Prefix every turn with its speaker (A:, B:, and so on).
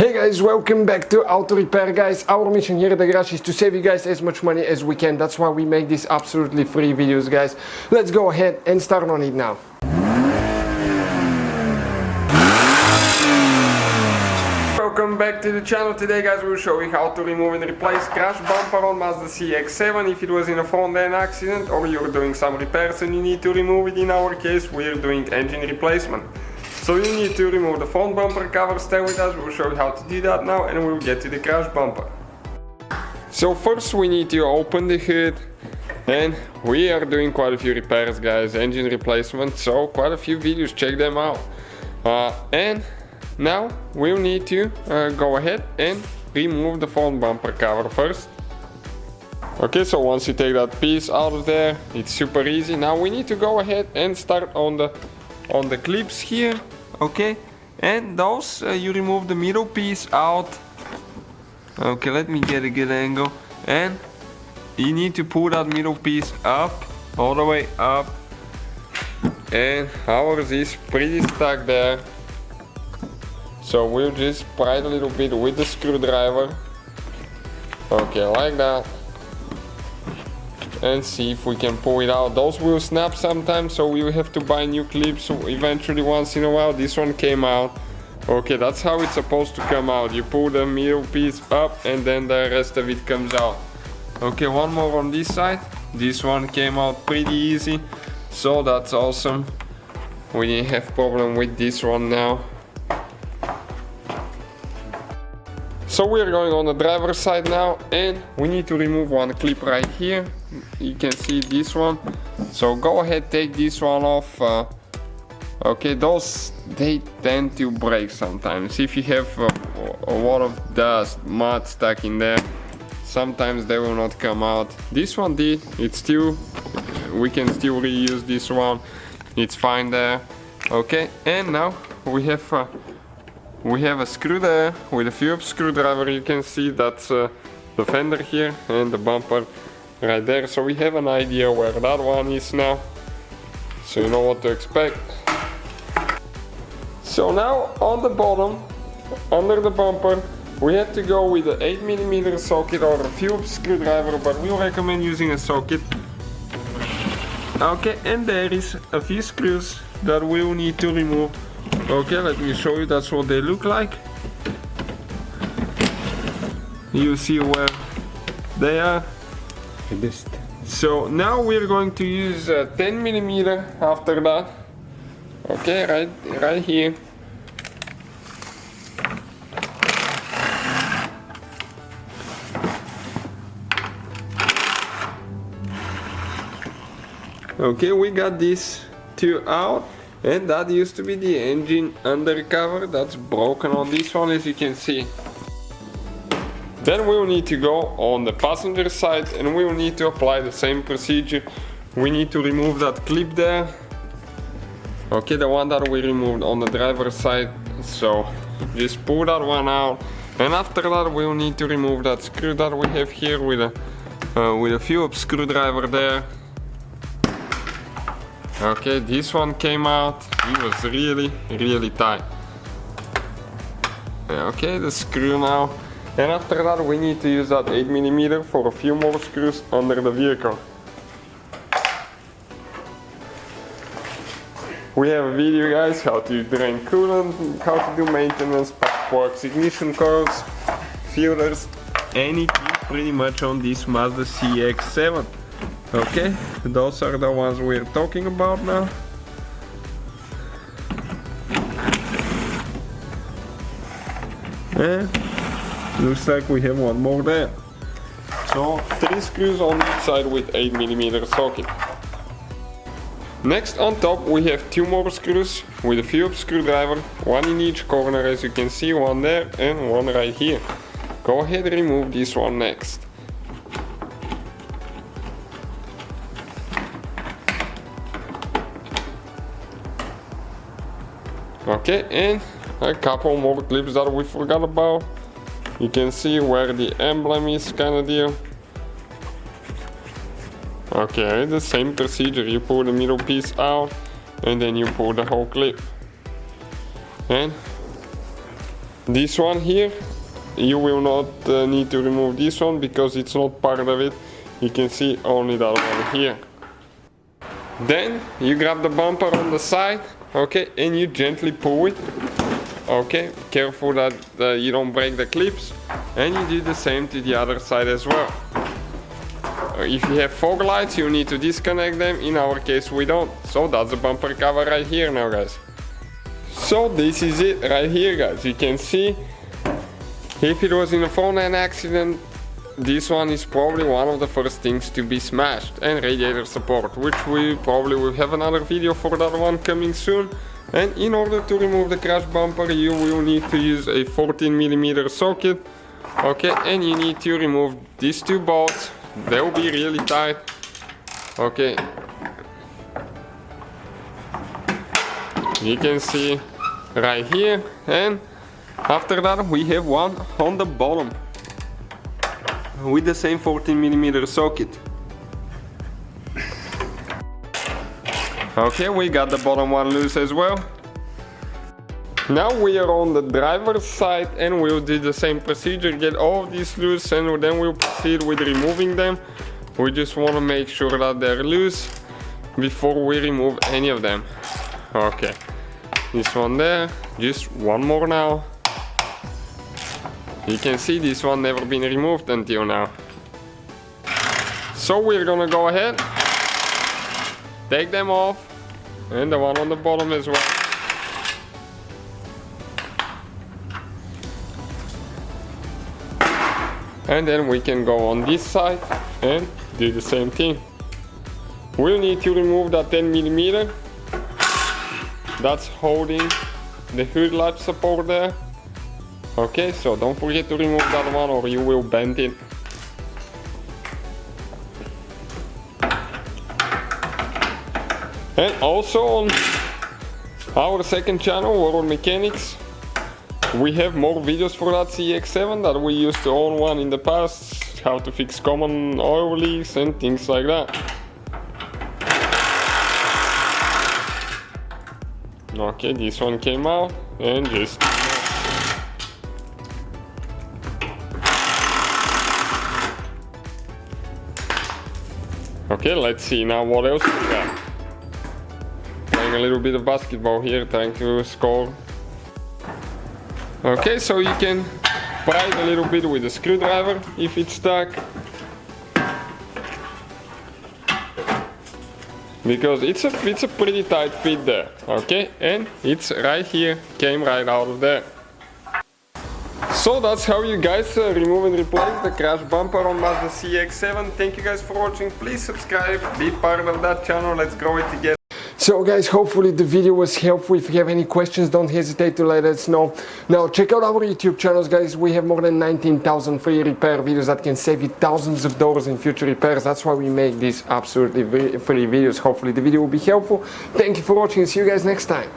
A: Hey guys, welcome back to Auto Repair guys. Our mission here at the garage is to save you guys as much money as we can. That's why we make these absolutely free videos guys. Let's go ahead and start on it now. Welcome back to the channel. Today guys we'll show you how to remove and replace crash bumper on Mazda CX-7 if it was in a front end accident or you're doing some repairs and you need to remove it. In our case we're doing engine replacement. So you need to remove the front bumper cover. Stay with us, we'll show you how to do that now and we'll get to the crash bumper. So first we need to open the hood, and we are doing quite a few repairs guys, engine replacement, so quite a few videos, check them out. And now we'll need to go ahead and remove the front bumper cover first. Okay, so once you take that piece out of there, it's super easy. Now we need to go ahead and start on the clips here, okay, and those you remove the middle piece out. Okay, let me get a good angle, and you need to pull that middle piece up, all the way up, and ours is pretty stuck there, so we'll just pry it a little bit with the screwdriver, okay, like that, and see if we can pull it out. Those will snap sometimes, so we will have to buy new clips eventually once in a while. This one came out. Okay, that's how it's supposed to come out. You pull the middle piece up and then the rest of it comes out. Okay, one more on this side. This one came out pretty easy, so that's awesome. We didn't have problem with this one now. So we're going on the driver's side now, and we need to remove one clip right here. You can see this one. So go ahead, take this one off. Okay, those, they tend to break sometimes. If you have a lot of dust, mud stuck in there, sometimes they will not come out. This one did. It's still, we can still reuse this one. It's fine there. Okay, and now we have a screw there with a Phillips screwdriver. You can see that's the fender here and the bumper right there. So we have an idea where that one is now, so you know what to expect. So now on the bottom, under the bumper, we have to go with an 8mm socket or a Phillips screwdriver, but we recommend using a socket. Okay, and there is a few screws that we will need to remove. Okay, let me show you, that's what they look like. You see where they are. So now we're going to use 10mm after that. Okay, right here. Okay, we got these two out. And that used to be the engine undercover that's broken on this one, as you can see. Then we will need to go on the passenger side and we will need to apply the same procedure. We need to remove that clip there. Okay, the one that we removed on the driver's side. So just pull that one out. And after that we will need to remove that screw that we have here with a Phillips screwdriver there. Okay, this one came out. It was really tight. Okay, the screw now. And after that we need to use that 8mm for a few more screws under the vehicle. We have a video guys, how to drain coolant, how to do maintenance, spark ignition coils, filters, anything pretty much on this Mazda CX-7. Okay, those are the ones we're talking about now. And looks like we have one more there. So 3 screws on each side with 8mm socket. Next on top we have 2 more screws with a Phillips screwdriver, one in each corner as you can see, one there and one right here. Go ahead and remove this one next. Okay, and a couple more clips that we forgot about. You can see where the emblem is, kind of deal. Okay, the same procedure. You pull the middle piece out and then you pull the whole clip. And This one here, you will not need to remove this one because it's not part of it. You can see only that one here. Then you grab the bumper on the side, okay, and you gently pull it. Okay, careful that you don't break the clips, and you do the same to the other side as well. If you have fog lights, you need to disconnect them. In our case, we don't. So that's the bumper cover right here now, guys. So this is it right here, guys. You can see if it was in a front end accident, this one is probably one of the first things to be smashed. And radiator support, which we probably will have another video for that one coming soon. And in order to remove the crash bumper, you will need to use a 14mm socket. Okay, and you need to remove these two bolts. They will be really tight. Okay. You can see right here, and after that we have one on the bottom with the same 14mm socket. Okay, we got the bottom one loose as well. Now we are on the driver's side and we'll do the same procedure, get all of these loose, and then we'll proceed with removing them. We just want to make sure that they're loose before we remove any of them. Okay, this one there, just one more now. You can see this one never been removed until now. So we're gonna go ahead, take them off, and the one on the bottom as well. And then we can go on this side and do the same thing. We'll need to remove that 10mm that's holding the hood latch support there. Okay, so don't forget to remove that one or you will bend it. And also on our second channel, World Mechanics, we have more videos for that CX-7 that we used to own one in the past, how to fix common oil leaks and things like that. Okay, this one came out and just... Okay, let's see now what else we got. Playing a little bit of basketball here, trying to score. Okay, so you can pry it a little bit with a screwdriver if it's stuck. Because it's a pretty tight fit there, okay? And it's right here, came right out of there. So that's how you guys remove and replace the crash bumper on Mazda CX-7. Thank you guys for watching. Please subscribe, be part of that channel, let's grow it together. So guys, hopefully the video was helpful. If you have any questions, don't hesitate to let us know. Now check out our YouTube channels, guys. We have more than 19,000 free repair videos that can save you thousands of dollars in future repairs. That's why we make these absolutely free videos. Hopefully the video will be helpful. Thank you for watching. See you guys next time.